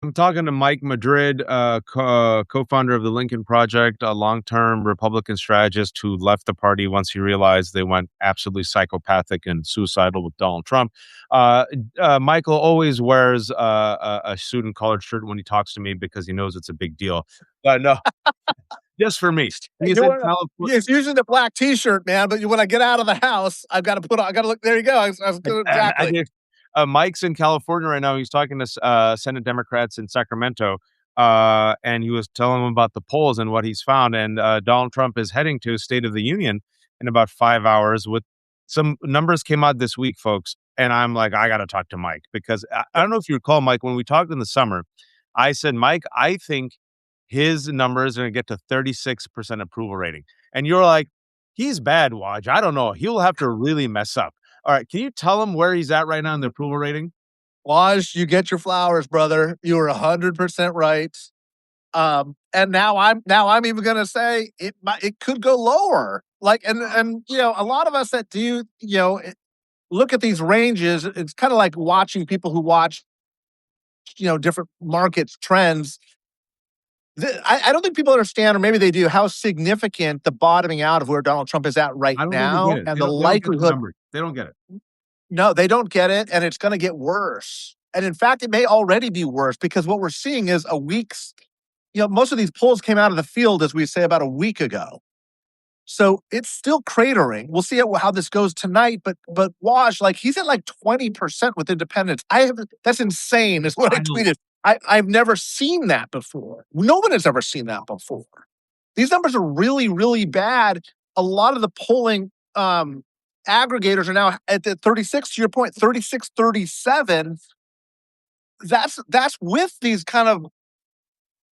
I'm talking to Mike Madrid, co-founder of the Lincoln Project, a long-term Republican strategist who left the party once he realized they went absolutely psychopathic and suicidal with Donald Trump. Uh, Michael always wears a suit and collared shirt when he talks to me because he knows it's a big deal. But no, just for me. He's You in want California. it's usually the black T-shirt, man. But when I get out of the house, I've got to put on. I got to look. There you go. I Exactly. did. Mike's in California right now. He's talking to Senate Democrats in Sacramento, and he was telling them about the polls and what he's found. And Donald Trump is heading to State of the Union in about 5 hours. With some numbers came out this week, folks, and I'm like, I got to talk to Mike because I don't know if you recall, Mike, when we talked in the summer, I said, Mike, I think his numbers are going to get to 36% approval rating, and you're like, he's bad, Waj. I don't know. He'll have to really mess up. All right, can you tell him where he's at right now in the approval rating? Waj, you get your flowers, brother. You were 100% right. And now I'm even going to say it could go lower. Like, and a lot of us that do look at these ranges. It's kind of like watching people who watch different markets trends. I don't think people understand, or maybe they do, how significant the bottoming out of where Donald Trump is at right I don't think they now, get it. and They the don't get the likelihood. numbers. They don't get it. No, they don't get it, and it's going to get worse. And in fact, it may already be worse because what we're seeing is a week's. Most of these polls came out of the field, as we say, about a week ago. So it's still cratering. We'll see how this goes tonight. But Waj, like he's at like 20% with independents. That's insane, is what I tweeted. I've never seen that before. No one has ever seen that before. These numbers are really, really bad. A lot of the polling aggregators are now at the 36, to your point, 36, 37. That's with these kind of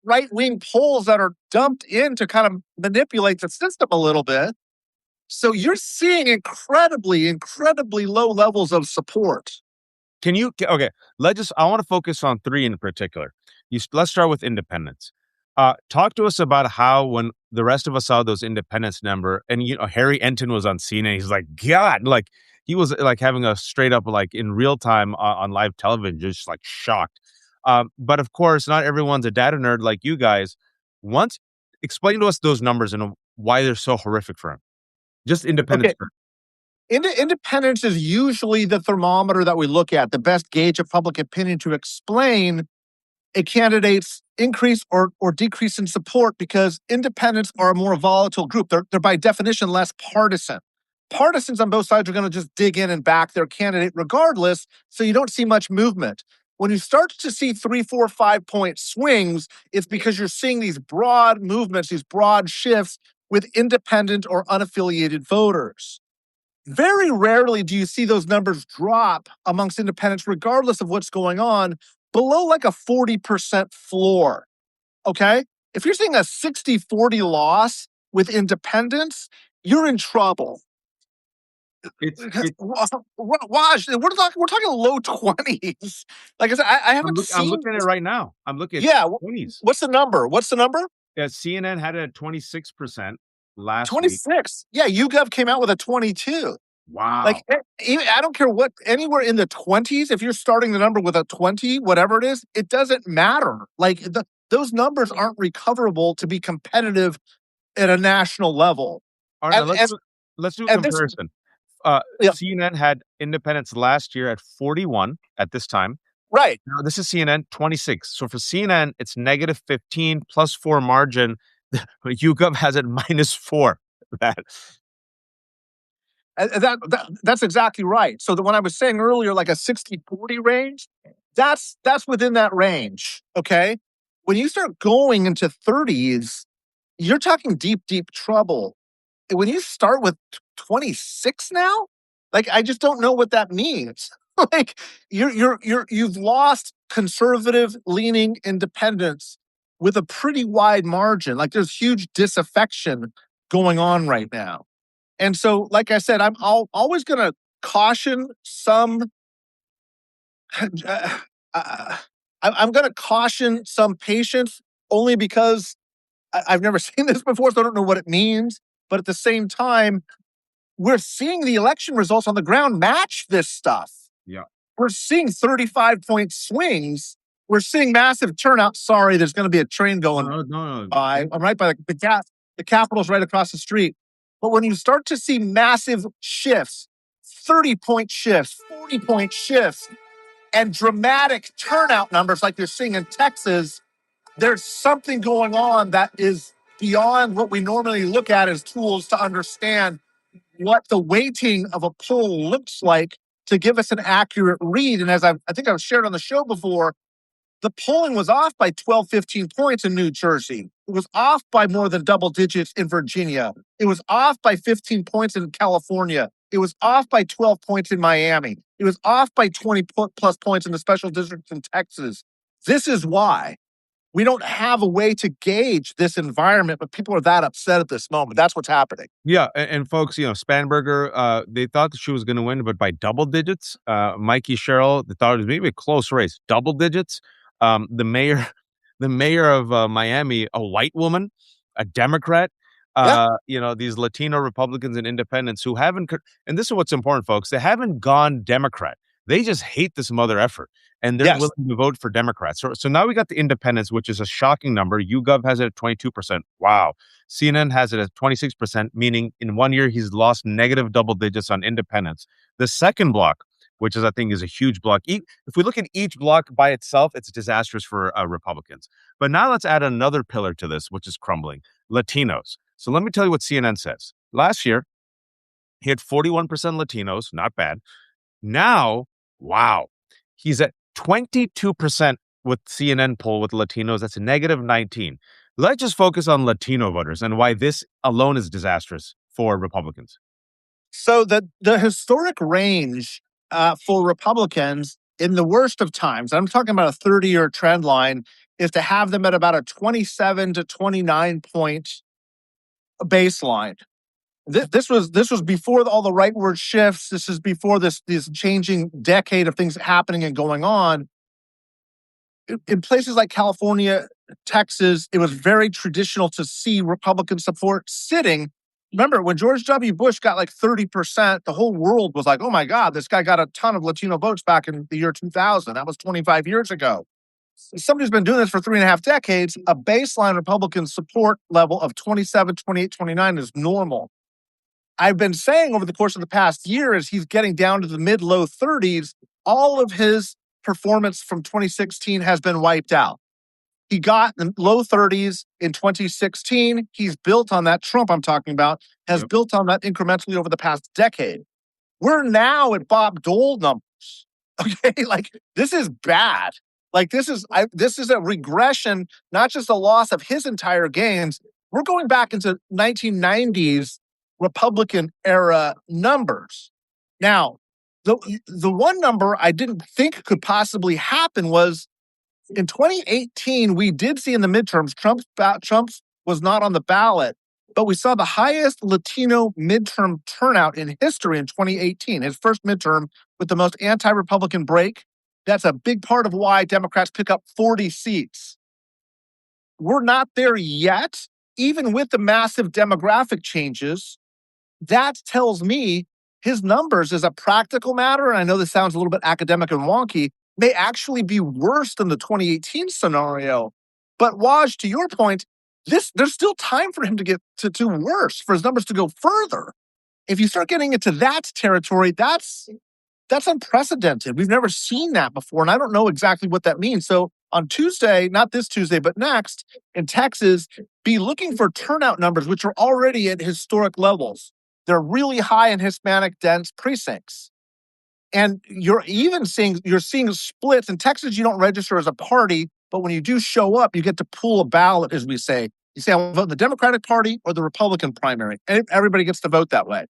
right-wing polls that are dumped in to kind of manipulate the system a little bit. So you're seeing incredibly, incredibly low levels of support. Okay, I want to focus on three in particular. Let's start with independents. Talk to us about how when the rest of us saw those independents number, and Harry Enton was on CNN, he's like, God, like he was like having a straight up like in real time on live television, just like shocked. But of course, not everyone's a data nerd like you guys. Explain to us those numbers and why they're so horrific for him. Just independence. Okay. Independence is usually the thermometer that we look at, the best gauge of public opinion to explain a candidate's increase or decrease in support, because independents are a more volatile group. They're by definition less partisan. Partisans on both sides are going to just dig in and back their candidate regardless, so you don't see much movement. When you start to see 3, 4, 5-point swings, it's because you're seeing these broad movements, these broad shifts with independent or unaffiliated voters. Very rarely do you see those numbers drop amongst independents, regardless of what's going on, below like a 40% floor. Okay? If you're seeing a 60-40 loss with independents, you're in trouble. Waj, we're talking low 20s. Like I said, I haven't seen. I'm looking at it right now. I'm looking at 20s. What's the number? Yeah, CNN had it at 26% last 26. week. Yeah, YouGov came out with a 22. Wow. Like, I don't care what, anywhere in the 20s, if you're starting the number with a 20, whatever it is, it doesn't matter. Like, those numbers aren't recoverable to be competitive at a national level. All right, let's do a comparison. CNN had independents last year at 41 at this time. Right. Now, this is CNN 26. So for CNN, it's negative 15 plus 4 margin. YouGov has it minus 4. That's exactly right. So when I was saying earlier, like a 60-40 range, that's within that range. Okay. When you start going into 30s, you're talking deep, deep trouble. When you start with 26 now, like, I just don't know what that means. Like, you've lost conservative leaning independents with a pretty wide margin. Like, there's huge disaffection going on right now. And so, like I said, I'm always going to caution some. I'm going to caution some patience, only because I've never seen this before, so I don't know what it means. But at the same time, we're seeing the election results on the ground match this stuff. Yeah. We're seeing 35-point swings we're seeing massive turnout. Sorry, there's going to be a train going No. by. I'm right by the Capitol's right across the street. But when you start to see massive shifts, 30-point shifts, 40-point shifts, and dramatic turnout numbers like you're seeing in Texas, there's something going on that is beyond what we normally look at as tools to understand what the weighting of a poll looks like to give us an accurate read. And as I think I've shared on the show before, the polling was off by 12, 15 points in New Jersey. It was off by more than double digits in Virginia. It was off by 15 points in California. It was off by 12 points in Miami. It was off by 20 plus points in the special districts in Texas. This is why we don't have a way to gauge this environment, but people are that upset at this moment. That's what's happening. Yeah, and folks, Spanberger, they thought that she was going to win, but by double digits. Mikey Sherrill, they thought it was maybe a close race, double digits. The mayor, the mayor of Miami, a white woman, a Democrat. Yeah. These Latino Republicans and independents who haven't, and this is what's important, folks. They haven't gone Democrat. They just hate this mother effort, and they're Yes. willing to vote for Democrats. So now we got the independents, which is a shocking number. YouGov has it at 22%. Wow. CNN has it at 26%, meaning in 1 year he's lost negative double digits on independents. The second block, which I think is a huge block. If we look at each block by itself, it's disastrous for Republicans. But now let's add another pillar to this, which is crumbling: Latinos. So let me tell you what CNN says. Last year, he had 41% Latinos, not bad. Now, wow, he's at 22% with CNN poll with Latinos. That's a negative 19. Let's just focus on Latino voters and why this alone is disastrous for Republicans. So the historic range for Republicans in the worst of times, I'm talking about a 30-year trend line, is to have them at about a 27 to 29 point baseline. This was before all the rightward shifts. This is before this changing decade of things happening and going on. In places like California, Texas, it was very traditional to see Republican support sitting. Remember, when George W. Bush got like 30%, the whole world was like, oh my God, this guy got a ton of Latino votes back in the year 2000. That was 25 years ago. Somebody's been doing this for 3.5 decades. A baseline Republican support level of 27, 28, 29 is normal. I've been saying over the course of the past year, as he's getting down to the mid-low 30s, all of his performance from 2016 has been wiped out. He got in low 30s in 2016. He's built on that. Trump, I'm talking about, has built on that incrementally over the past decade. We're now at Bob Dole numbers. Okay, like this is bad. Like this is a regression, not just a loss of his entire gains. We're going back into 1990s Republican era numbers. Now, the one number I didn't think could possibly happen was in 2018, we did see in the midterms, Trump was not on the ballot, but we saw the highest Latino midterm turnout in history in 2018, his first midterm with the most anti-Republican break. That's a big part of why Democrats pick up 40 seats. We're not there yet, even with the massive demographic changes. That tells me his numbers as a practical matter, and I know this sounds a little bit academic and wonky, may actually be worse than the 2018 scenario. But Waj, to your point, there's still time for him to get to worse, for his numbers to go further. If you start getting into that territory, that's unprecedented. We've never seen that before, and I don't know exactly what that means. So on Tuesday, not this Tuesday, but next, in Texas, be looking for turnout numbers, which are already at historic levels. They're really high in Hispanic dense precincts. And you're seeing splits. In Texas, you don't register as a party, but when you do show up, you get to pull a ballot, as we say. You say, I want to vote in the Democratic Party or the Republican primary. And everybody gets to vote that way.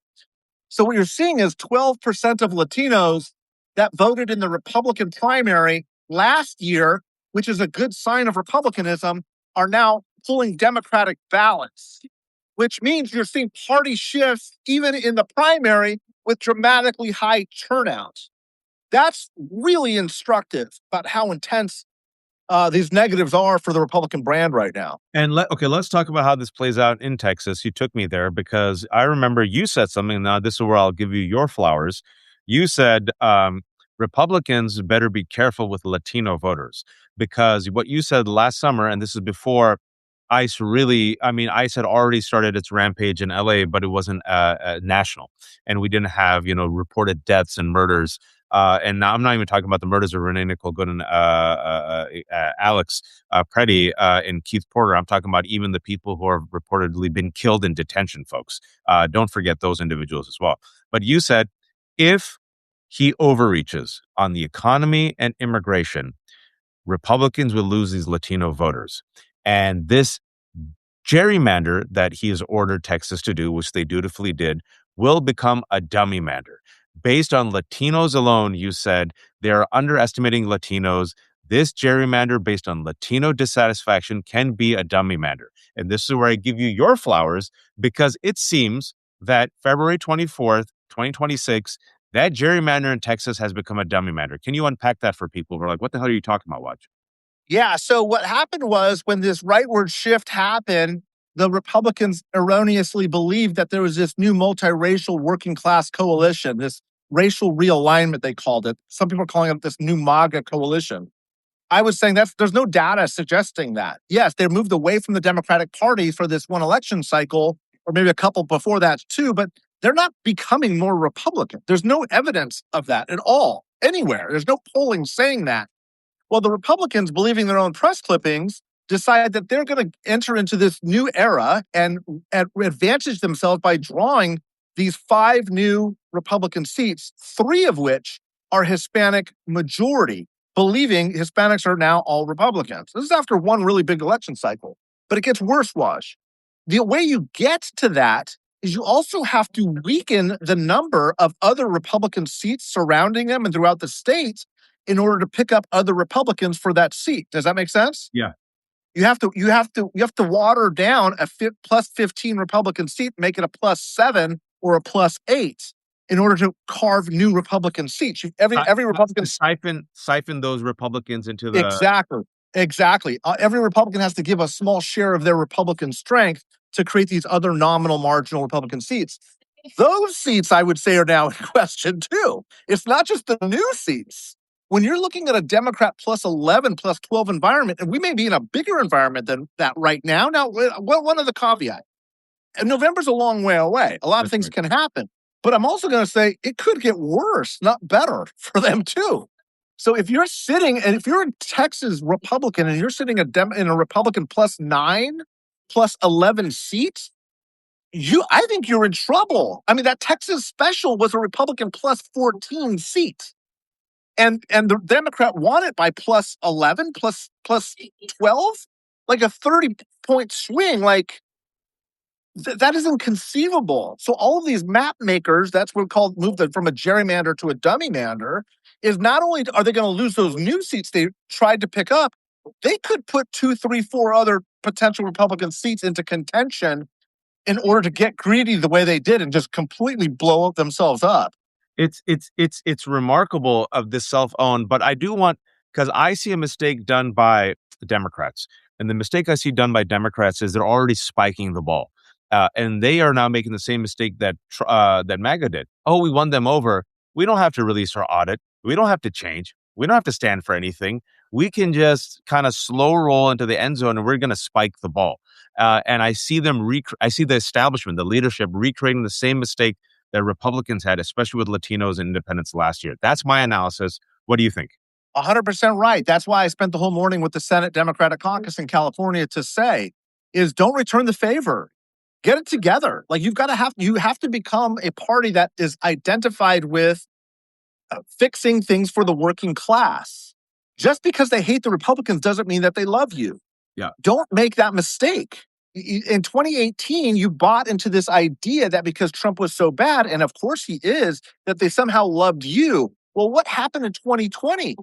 So what you're seeing is 12% of Latinos that voted in the Republican primary last year, which is a good sign of Republicanism, are now pulling Democratic ballots, which means you're seeing party shifts even in the primary with dramatically high turnout. That's really instructive about how intense these negatives are for the Republican brand right now. And let's talk about how this plays out in Texas. You took me there because I remember you said something. Now, this is where I'll give you your flowers. You said Republicans better be careful with Latino voters because what you said last summer, and this is before ICE really, I mean, ICE had already started its rampage in LA, but it wasn't national. And we didn't have, reported deaths and murders. And now I'm not even talking about the murders of Renee Nicole Good and Alex Preddy and Keith Porter. I'm talking about even the people who have reportedly been killed in detention, folks. Don't forget those individuals as well. But you said if he overreaches on the economy and immigration, Republicans will lose these Latino voters. And this gerrymander that he has ordered Texas to do, which they dutifully did, will become a dummy-mander. Based on Latinos alone, you said they're underestimating Latinos. This gerrymander based on Latino dissatisfaction can be a dummy-mander. And this is where I give you your flowers because it seems that February 24th, 2026, that gerrymander in Texas has become a dummy-mander. Can you unpack that for people who are like, what the hell are you talking about, Watch? Yeah. So what happened was when this rightward shift happened, the Republicans erroneously believed that there was this new multiracial working class coalition, this racial realignment, they called it. Some people are calling it this new MAGA coalition. I was saying that there's no data suggesting that. Yes, they moved away from the Democratic Party for this one election cycle, or maybe a couple before that too, but they're not becoming more Republican. There's no evidence of that at all, anywhere. There's no polling saying that. Well, the Republicans, believing their own press clippings, decide that they're going to enter into this new era and advantage themselves by drawing these 5 new Republican seats, 3 of which are Hispanic majority, believing Hispanics are now all Republicans. This is after one really big election cycle. But it gets worse, Wash. The way you get to that is you also have to weaken the number of other Republican seats surrounding them and throughout the state in order to pick up other Republicans for that seat. Does that make sense? Yeah. You have to water down a plus 15 Republican seat, make it a plus 7 or a plus 8 in order to carve new Republican seats. Every Republican siphon those Republicans into the exactly. Every Republican has to give a small share of their Republican strength to create these other nominal marginal Republican seats. Those seats, I would say, are now in question too. It's not just the new seats. When you're looking at a Democrat plus 11, plus 12 environment, and we may be in a bigger environment than that right now. Now, one other caveat. And November's a long way away. A lot of things can happen. But I'm also going to say it could get worse, not better for them too. So if you're a Texas Republican and you're sitting in a Republican plus 9, plus 11 seats, I think you're in trouble. I mean, that Texas special was a Republican plus 14 seat. And the Democrat won it by plus 11, plus 12, like a 30-point swing. Like, that is inconceivable. So all of these map makers, that's what we call moved from a gerrymander to a dummy-mander, is not only are they going to lose those new seats they tried to pick up, they could put 2, 3, 4 other potential Republican seats into contention in order to get greedy the way they did and just completely blow themselves up. It's remarkable of this self-owned, but I do want, because I see a mistake done by the Democrats, and the mistake I see done by Democrats is they're already spiking the ball. And they are now making the same mistake that MAGA did. Oh, we won them over. We don't have to release our audit. We don't have to change. We don't have to stand for anything. We can just kind of slow roll into the end zone, and we're going to spike the ball. And I see them. I see the establishment, the leadership, recreating the same mistake that Republicans had, especially with Latinos and independents last year. That's my analysis. What do you think? 100% right. That's why I spent the whole morning with the Senate Democratic Caucus in California to say is don't return the favor. Get it together. Like you have to become a party that is identified with fixing things for the working class. Just because they hate the Republicans doesn't mean that they love you. Yeah. Don't make that mistake. In 2018, you bought into this idea that because Trump was so bad, and of course he is, that they somehow loved you. Well, what happened in 2020?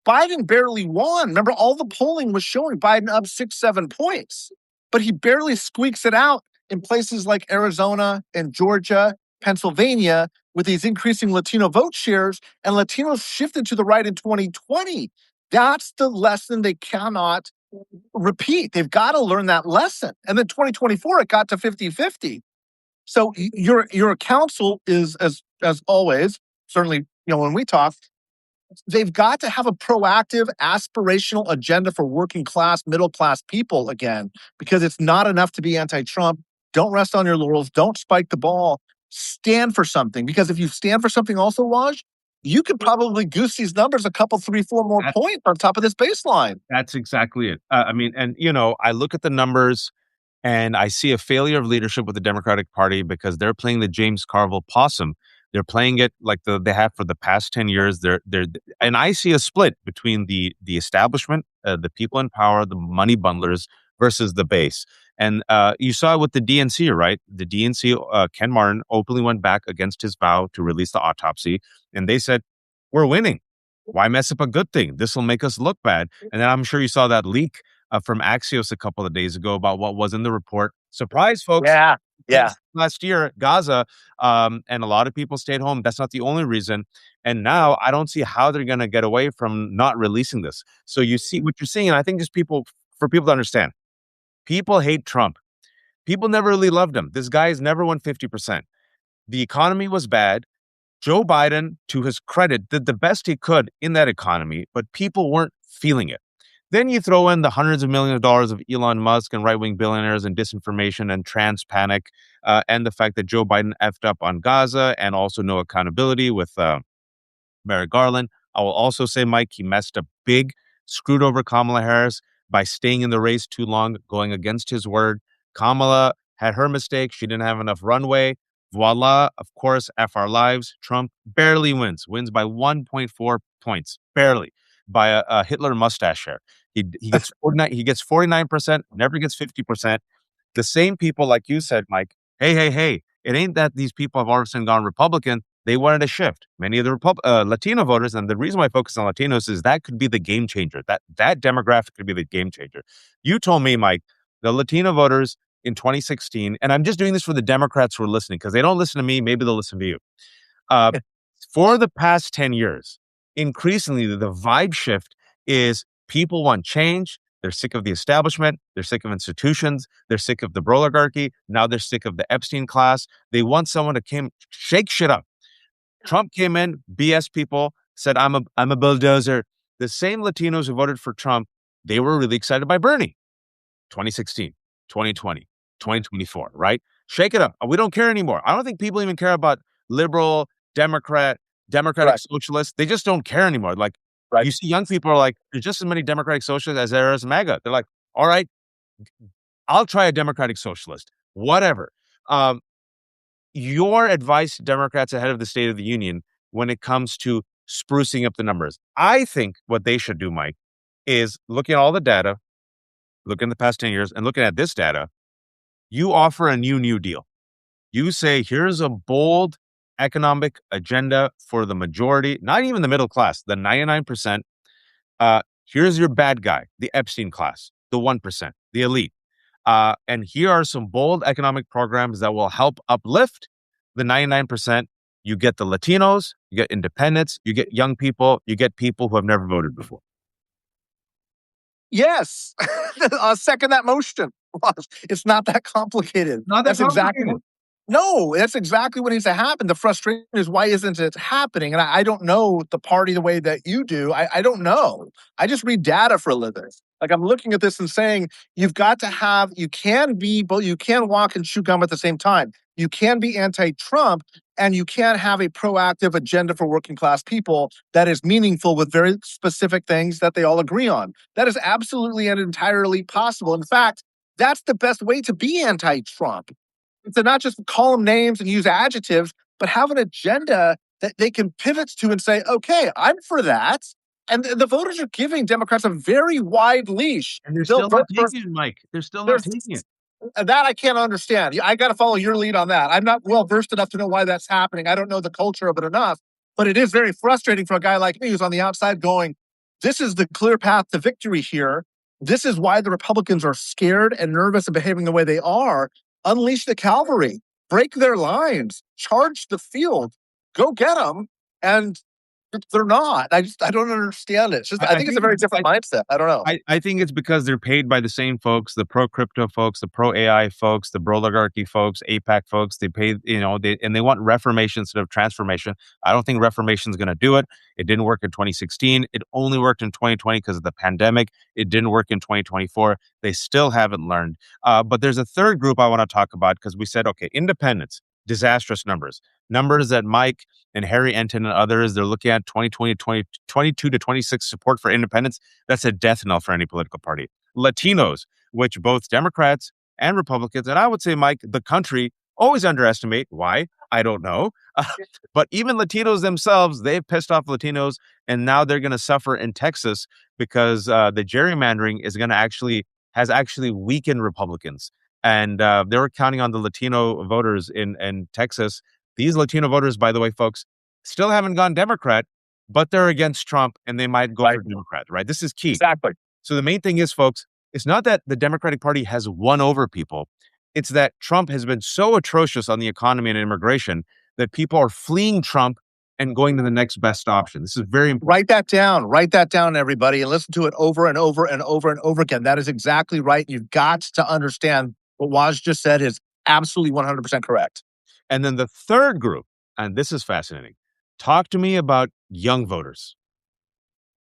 Biden barely won. Remember, all the polling was showing Biden up 6, 7 points, but he barely squeaks it out in places like Arizona and Georgia, Pennsylvania, with these increasing Latino vote shares, and Latinos shifted to the right in 2020. That's the lesson they cannot repeat. They've got to learn that lesson. And then 2024, it got to 50-50. So your counsel is, as always, certainly, when we talk, They've got to have a proactive, aspirational agenda for working class, middle class people again, because it's not enough to be anti Trump. Don't rest on your laurels. Don't spike the ball. Stand for something. Because if you stand for something also, Waj, you could probably goose these numbers a couple, 3, 4 more That, points on top of this baseline. that's exactly it. I mean, and I look at the numbers and I see a failure of leadership with the Democratic Party because they're playing the James Carville possum. They're playing it like they have for the past 10 years. And I see a split between the establishment, the people in power, the money bundlers versus the base. And you saw it with the DNC, right? The DNC, Ken Martin openly went back against his vow to release the autopsy, and they said, "We're winning. Why mess up a good thing? This will make us look bad." And then I'm sure you saw that leak from Axios a couple of days ago about what was in the report. Surprise, folks. Yeah. Yeah. Last year, Gaza, and a lot of people stayed home. That's not the only reason. And now I don't see how they're going to get away from not releasing this. So you see what you're seeing. And I think just for people to understand, people hate Trump. People never really loved him. This guy has never won 50%. The economy was bad. Joe Biden, to his credit, did the best he could in that economy, but people weren't feeling it. Then you throw in the hundreds of millions of dollars of Elon Musk and right-wing billionaires and disinformation and trans panic, and the fact that Joe Biden effed up on Gaza and also no accountability with Merrick Garland. I will also say, Mike, he messed up big, screwed over Kamala Harris by staying in the race too long, going against his word. Kamala had her mistake. She didn't have enough runway. Voila, of course, F our lives. Trump barely wins by 1.4 points, barely, by a Hitler mustache hair. He gets 49, he gets 49%, never gets 50%. The same people, like you said, Mike, hey, it ain't that these people have all of a sudden gone Republican. They wanted a shift. Many of the Latino voters, and the reason why I focus on Latinos is that could be the game changer. That demographic could be the game changer. You told me, Mike, the Latino voters in 2016, and I'm just doing this for the Democrats who are listening because they don't listen to me. Maybe they'll listen to you. Uh, for the past 10 years, increasingly, the vibe shift is people want change. They're sick of the establishment. They're sick of institutions. They're sick of the oligarchy. Now they're sick of the Epstein class. They want someone to shake shit up. Trump came in, BS people, said, I'm a bulldozer. The same Latinos who voted for Trump, they were really excited by Bernie. 2016, 2020, 2024, right? Shake it up. We don't care anymore. I don't think people even care about liberal, Democratic Right. socialists. They just don't care anymore. Like, Right. you see young people are like, there's just as many Democratic socialists as there is MAGA. They're like, all right, I'll try a Democratic socialist, whatever. Um, your advice to Democrats ahead of the State of the Union when it comes to sprucing up the numbers. I think what they should do, Mike, is looking at all the data, looking at the past 10 years, and looking at this data, you offer a New Deal. You say, here's a bold economic agenda for the majority, not even the middle class, the 99%. Here's your bad guy, the Epstein class, the 1%, the elite. And here are some bold economic programs that will help uplift the 99%. You get the Latinos, you get independents, you get young people, you get people who have never voted before. Yes. I'll second that motion. It's not that complicated. Not that That's exactly complicated. no, that's exactly what needs to happen. The frustration is why isn't it happening? And I don't know the party the way that you do. I don't know. I just read data for a living. Like I'm looking at this and saying, you can walk and chew gum at the same time. You can be anti-Trump and you can have a proactive agenda for working class people that is meaningful with very specific things that they all agree on. That is absolutely and entirely possible. In fact, that's the best way to be anti-Trump. To not just call them names and use adjectives, but have an agenda that they can pivot to and say, okay, I'm for that. And the voters are giving Democrats a very wide leash. And they're They'll still not vote for taking it, Mike. They're still not there's taking it. that I can't understand. I got to follow your lead on that. I'm not well versed enough to know why that's happening. I don't know the culture of it enough, but it is very frustrating for a guy like me who's on the outside going, this is the clear path to victory here. This is why the Republicans are scared and nervous and behaving the way they are. Unleash the cavalry, break their lines, charge the field, go get them, and They're not. I don't understand it. It's just, I think it's a very different mindset. I don't know. I think it's because they're paid by the same folks, the pro crypto folks, the pro AI folks, the bro oligarchy folks, APAC folks. They pay, and they want reformation instead of transformation. I don't think reformation is going to do it. It didn't work in 2016. It only worked in 2020 because of the pandemic. It didn't work in 2024. They still haven't learned. But there's a third group I want to talk about because we said, okay, independence, disastrous numbers that Mike and Harry Enton and others, they're looking at 2020, 22 to 26 support for independence. That's a death knell for any political party. Latinos, which both Democrats and Republicans, and I would say, Mike, the country always underestimate. Why? I don't know. But even Latinos themselves, they've pissed off Latinos, and now they're going to suffer in Texas because the gerrymandering has actually weakened Republicans. And they were counting on the Latino voters in Texas. These Latino voters, by the way, folks, still haven't gone Democrat, but they're against Trump and they might go for Democrat, right? This is key. Exactly. So the main thing is, folks, it's not that the Democratic Party has won over people. It's that Trump has been so atrocious on the economy and immigration that people are fleeing Trump and going to the next best option. This is very important. Write that down, everybody, and listen to it over and over and over and over again. That is exactly right. You've got to understand what Waj just said is absolutely 100% correct. And then the third group, and this is fascinating. Talk to me about young voters.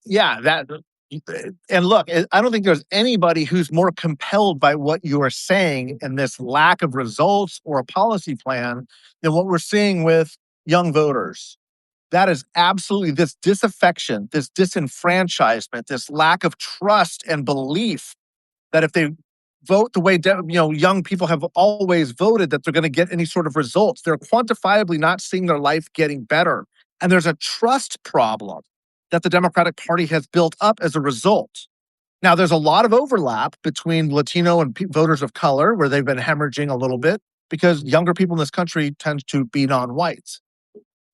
Yeah, and look, I don't think there's anybody who's more compelled by what you are saying and this lack of results or a policy plan than what we're seeing with young voters. That is absolutely this disaffection, this disenfranchisement, this lack of trust and belief that if they vote the way young people have always voted, that they're going to get any sort of results. They're quantifiably not seeing their life getting better. And there's a trust problem that the Democratic Party has built up as a result. Now, there's a lot of overlap between Latino and voters of color, where they've been hemorrhaging a little bit because younger people in this country tend to be non-whites.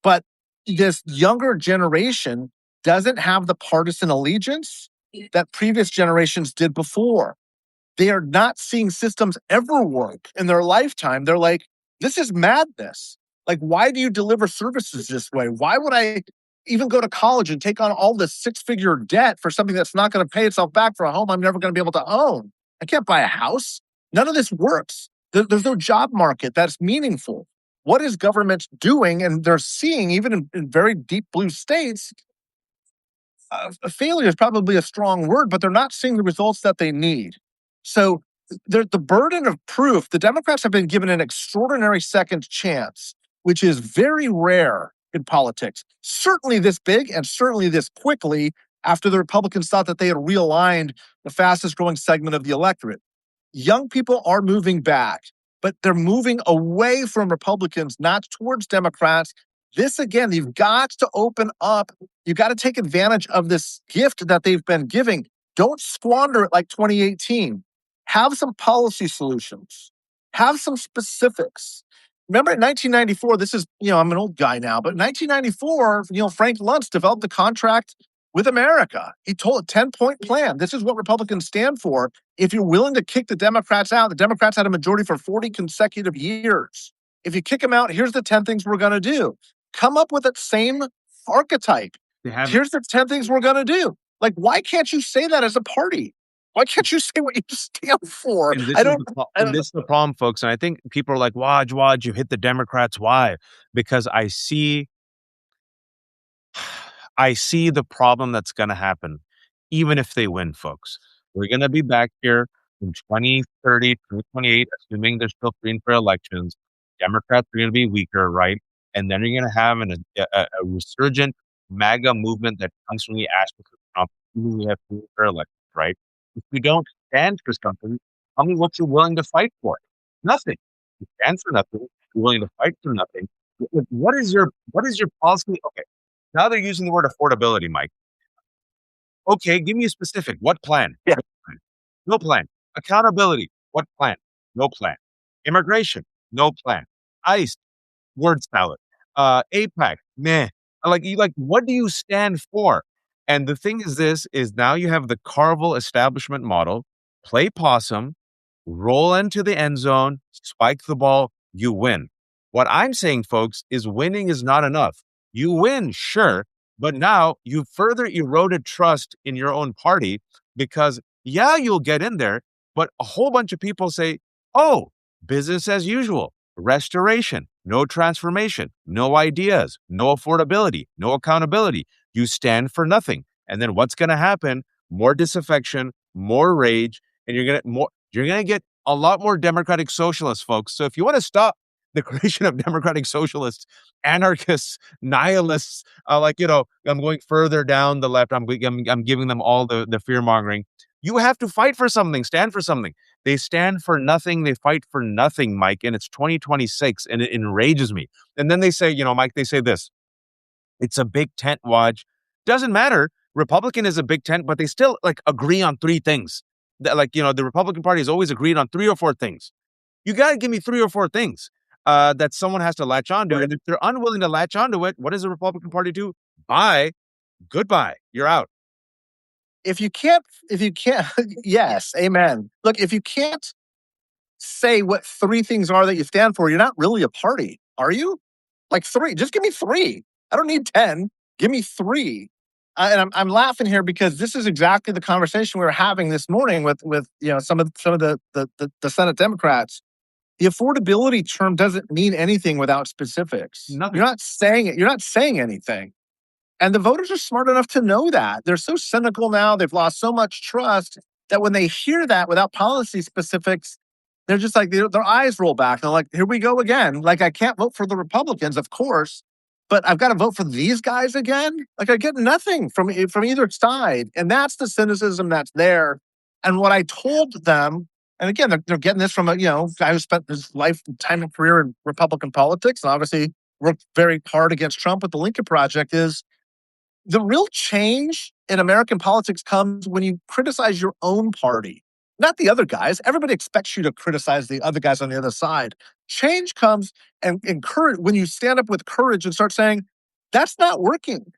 But this younger generation doesn't have the partisan allegiance that previous generations did before. They are not seeing systems ever work in their lifetime. They're like, this is madness. Like, why do you deliver services this way? Why would I even go to college and take on all this six-figure debt for something that's not going to pay itself back for a home I'm never going to be able to own? I can't buy a house. None of this works. There's no job market that's meaningful. What is government doing? And they're seeing, even in very deep blue states, a failure is probably a strong word, but they're not seeing the results that they need. So the burden of proof, the Democrats have been given an extraordinary second chance, which is very rare in politics. Certainly this big and certainly this quickly after the Republicans thought that they had realigned the fastest growing segment of the electorate. Young people are moving back, but they're moving away from Republicans, not towards Democrats. This, again, you've got to open up. You've got to take advantage of this gift that they've been giving. Don't squander it like 2018. Have some policy solutions. Have some specifics. Remember in 1994, this is, I'm an old guy now, but in 1994, Frank Luntz developed a contract with America. He told a 10-point plan. This is what Republicans stand for. If you're willing to kick the Democrats out, the Democrats had a majority for 40 consecutive years. If you kick them out, here's the 10 things we're going to do. Come up with that same archetype. Here's the 10 things we're going to do. Like, why can't you say that as a party? Why can't you say what you stand for? And this is the problem, folks. And I think people are like, Waj, you hit the Democrats. Why? Because I see the problem that's going to happen, even if they win, folks. We're going to be back here in 2030, 2028, assuming there's still free and fair elections. Democrats are going to be weaker, right? And then you're going to have a resurgent MAGA movement that comes from the aspect of Trump, even we have free and fair elections, right? If you don't stand for something, tell me what you're willing to fight for. Nothing. You stand for nothing. You're willing to fight for nothing. What is your policy? Okay. Now they're using the word affordability, Mike. Okay, give me a specific. What plan? Yeah. No plan. Accountability. What plan? No plan. Immigration. No plan. ICE. Word salad. APAC. Meh. What do you stand for? And the thing is now you have the Carvel establishment model, play possum, roll into the end zone, spike the ball, you win. What I'm saying, folks, is winning is not enough. You win, sure, But now you've further eroded trust in your own party because, yeah, you'll get in there, but a whole bunch of people say, oh, business as usual, restoration, no transformation, no ideas, no affordability, no accountability. You stand for nothing. And then what's going to happen? More disaffection, more rage, and you're going to get a lot more democratic socialists, folks. So if you want to stop the creation of democratic socialists, anarchists, nihilists, I'm going further down the left. I'm giving them all the fear mongering. You have to fight for something, stand for something. They stand for nothing. They fight for nothing, Mike. And it's 2026, and it enrages me. And then they say, Mike, they say this: it's a big tent, Waj. Doesn't matter. Republican is a big tent, but they still agree on three things. The Republican Party has always agreed on three or four things. You got to give me three or four things that someone has to latch onto. And if they're unwilling to latch onto it, what does the Republican Party do? Bye. Goodbye. You're out. If you can't, yes, amen. Look, if you can't say what three things are that you stand for, you're not really a party, are you? Like three, just give me three. I don't need 10. Give me three. And I'm laughing here because this is exactly the conversation we were having this morning with some of the Senate Democrats. The affordability term doesn't mean anything without specifics. Nothing. You're not saying it. You're not saying anything. And the voters are smart enough to know that. They're so cynical now. They've lost so much trust that when they hear that without policy specifics, they're just like, their eyes roll back. They're like, here we go again. Like, I can't vote for the Republicans, of course, but I've got to vote for these guys again. Like, I get nothing from either side. And that's the cynicism that's there. And what I told them, and again, they're getting this from a guy who spent his lifetime and career in Republican politics and obviously worked very hard against Trump with the Lincoln Project, is the real change in American politics comes when you criticize your own party, not the other guys. Everybody expects you to criticize the other guys on the other side. Change comes and courage when you stand up with courage and start saying, that's not working.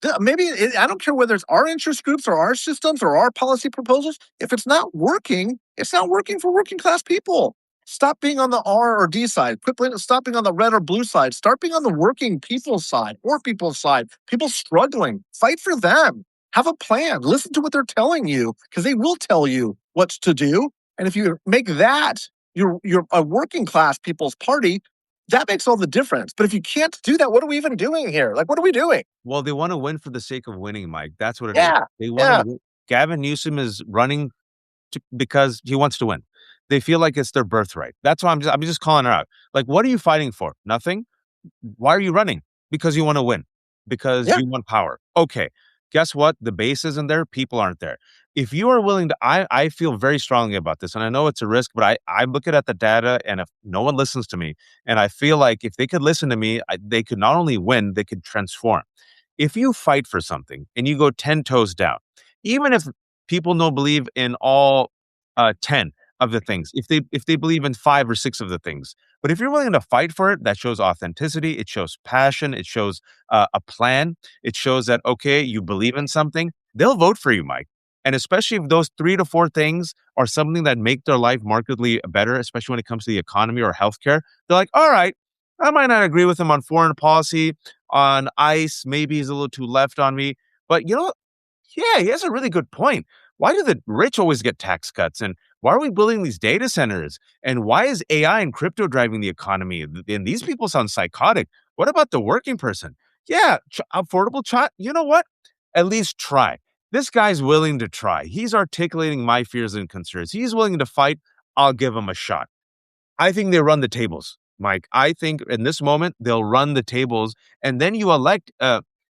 I don't care whether it's our interest groups or our systems or our policy proposals. If it's not working, it's not working for working class people. Stop being on the R or D side. Stop being on the red or blue side. Start being on the working people's side, poor people's side, people struggling. Fight for them. Have a plan. Listen to what they're telling you, because they will tell you what to do. And if you make that your a working class people's party, that makes all the difference. But if you can't do that, what are we even doing here? Like, what are we doing? Well, they want to win for the sake of winning, Mike. That's what it is. Yeah. They want to. Gavin Newsom is running because he wants to win. They feel like it's their birthright. That's why I'm just calling her out. Like, what are you fighting for? Nothing. Why are you running? Because you want to win. Because you want power. Okay. Guess what? The base isn't there. People aren't there. If you are willing to, I feel very strongly about this, and I know it's a risk, but I'm looking at the data, and if no one listens to me, and I feel like if they could listen to me, they could not only win, they could transform. If you fight for something and you go 10 toes down, even if people don't believe in all 10 of the things, if they believe in 5 or 6 of the things, but if you're willing to fight for it, that shows authenticity, it shows passion, it shows a plan, it shows that, okay, you believe in something, they'll vote for you, Mike. And especially if those 3 to 4 things are something that make their life markedly better, especially when it comes to the economy or healthcare, they're like, all right, I might not agree with him on foreign policy, on ICE, maybe he's a little too left on me, but yeah, he has a really good point. Why do the rich always get tax cuts? And why are we building these data centers? And why is AI and crypto driving the economy? And these people sound psychotic. What about the working person? Yeah, affordable child. You know what? At least try. This guy's willing to try. He's articulating my fears and concerns. He's willing to fight. I'll give him a shot. I think they run the tables, Mike. I think in this moment, they'll run the tables. And then you elect,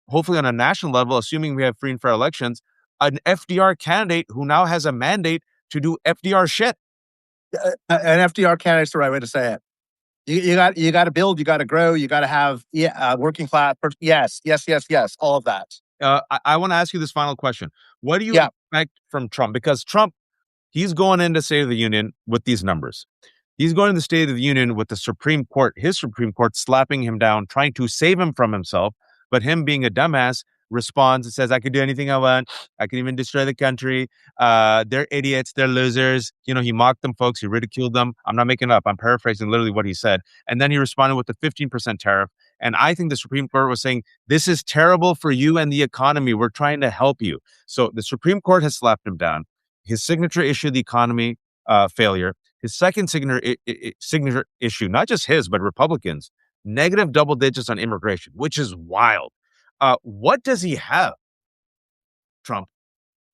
hopefully on a national level, assuming we have free and fair elections, an FDR candidate who now has a mandate to do FDR shit. An FDR candidate is the right way to say it. You got to build, you got to grow, you got to have working class. Yes, all of that. I want to ask you this final question. What do you expect from Trump? Because Trump, he's going into State of the Union with these numbers. He's going to the State of the Union with the Supreme Court, his Supreme Court slapping him down, trying to save him from himself. But him being a dumbass responds and says, I could do anything I want. I can even destroy the country. They're idiots. They're losers. He mocked them, folks. He ridiculed them. I'm not making it up. I'm paraphrasing literally what he said. And then he responded with the 15% tariff. And I think the Supreme Court was saying, this is terrible for you and the economy. We're trying to help you. So the Supreme Court has slapped him down. His signature issue, the economy failure. His second signature issue, not just his, but Republicans, negative double digits on immigration, which is wild. What does he have, Trump?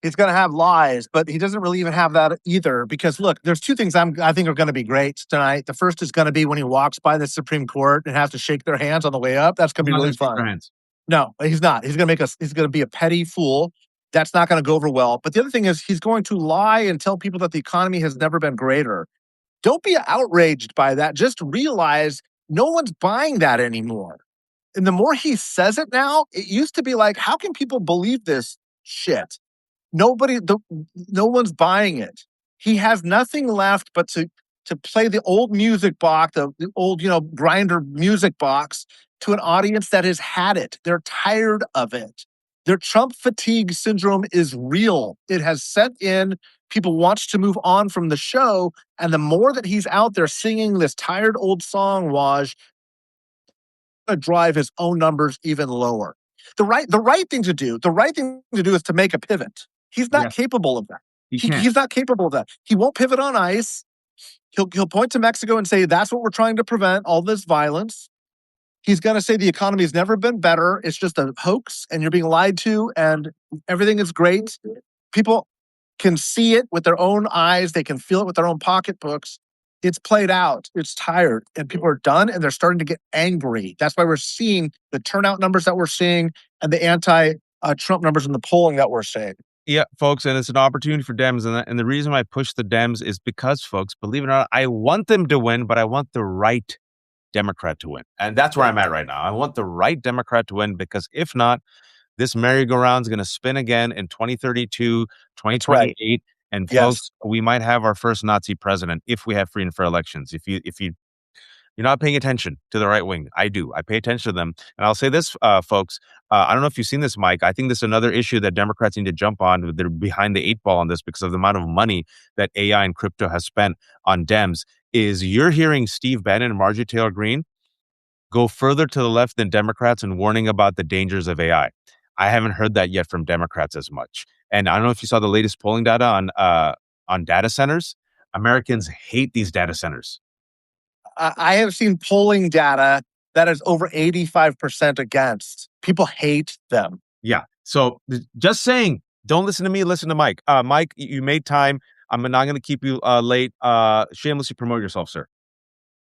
He's going to have lies, but he doesn't really even have that either. Because look, there's two things I think are going to be great tonight. The first is going to be when he walks by the Supreme Court and has to shake their hands on the way up. That's going to be really fun. No, he's not. He's going to be a petty fool. That's not going to go over well. But the other thing is he's going to lie and tell people that the economy has never been greater. Don't be outraged by that. Just realize no one's buying that anymore. And the more he says it now, it used to be like, how can people believe this shit? No one's buying it. He has nothing left but to play the old music box, the old, grinder music box to an audience that has had it. They're tired of it. Their Trump fatigue syndrome is real. It has set in. People want to move on from the show. And the more that he's out there singing this tired old song, drive his own numbers even lower. The right thing to do is to make a pivot. He's not capable of that. He's not capable of that. He won't pivot on ice. He'll point to Mexico and say, that's what we're trying to prevent, all this violence. He's going to say the economy's never been better. It's just a hoax and you're being lied to and everything is great. People can see it with their own eyes. They can feel it with their own pocketbooks. It's played out. It's tired. And people are done and they're starting to get angry. That's why we're seeing the turnout numbers that we're seeing and the anti-Trump numbers in the polling that we're seeing. Yeah, folks, and it's an opportunity for Dems. And the reason why I push the Dems is because, folks, believe it or not, I want them to win, but I want the right Democrat to win. And that's where I'm at right now. I want the right Democrat to win because if not, this merry-go-round is going to spin again in 2032, 2028. Right. And folks, we might have our first Nazi president if we have free and fair elections. If you're not paying attention to the right wing, I do. I pay attention to them. And I'll say this, folks, I don't know if you've seen this, Mike. I think this is another issue that Democrats need to jump on. They're behind the eight ball on this because of the amount of money that AI and crypto has spent on Dems. Is you're hearing Steve Bannon and Marjorie Taylor Greene go further to the left than Democrats and warning about the dangers of AI. I haven't heard that yet from Democrats as much. And I don't know if you saw the latest polling data on data centers. Americans hate these data centers. I have seen polling data that is over 85% against. People hate them. Yeah. So just saying, don't listen to me, listen to Mike. Mike, you made time. I'm not going to keep you late. Shamelessly promote yourself, sir.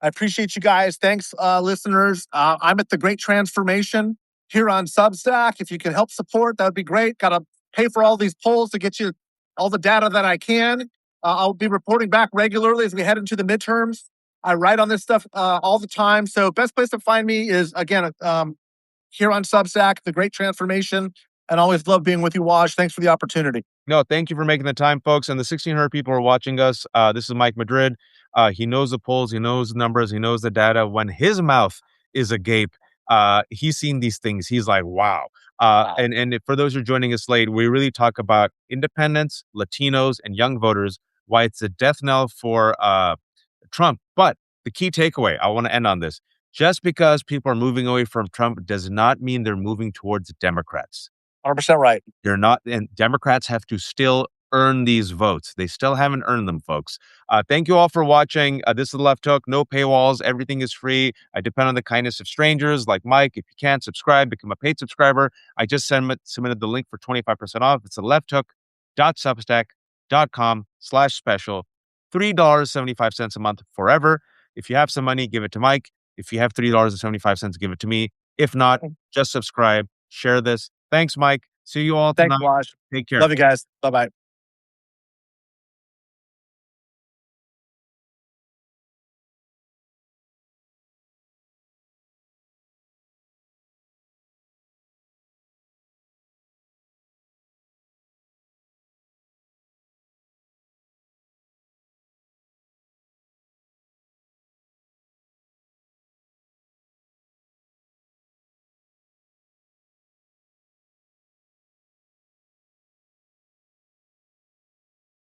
I appreciate you guys. Thanks, listeners. I'm at The Great Transformation here on Substack. If you can help support, that would be great. Got to pay for all these polls to get you all the data that I can. I'll be reporting back regularly as we head into the midterms. I write on this stuff all the time. So best place to find me is, again, here on Substack, The Great Transformation. And always love being with you, Waj. Thanks for the opportunity. No, thank you for making the time, folks. And the 1,600 people are watching us. This is Mike Madrid. He knows the polls. He knows the numbers. He knows the data. When his mouth is agape, he's seen these things. He's like, wow. And for those who are joining us late, we really talk about independents, Latinos, and young voters, why it's a death knell for Trump. But the key takeaway, I want to end on this. Just because people are moving away from Trump does not mean they're moving towards Democrats. 100% right. They're not, and Democrats have to still earn these votes. They still haven't earned them, folks. Thank you all for watching. This is The Left Hook. No paywalls. Everything is free. I depend on the kindness of strangers like Mike. If you can't subscribe, become a paid subscriber. I just submitted the link for 25% off. It's thelefthook.substack.com/special. $3.75 a month forever. If you have some money, give it to Mike. If you have $3.75, give it to me. If not, just subscribe, share this. Thanks, Mike. See you all tonight. Thanks, Waj. Take care. Love you guys. Bye-bye.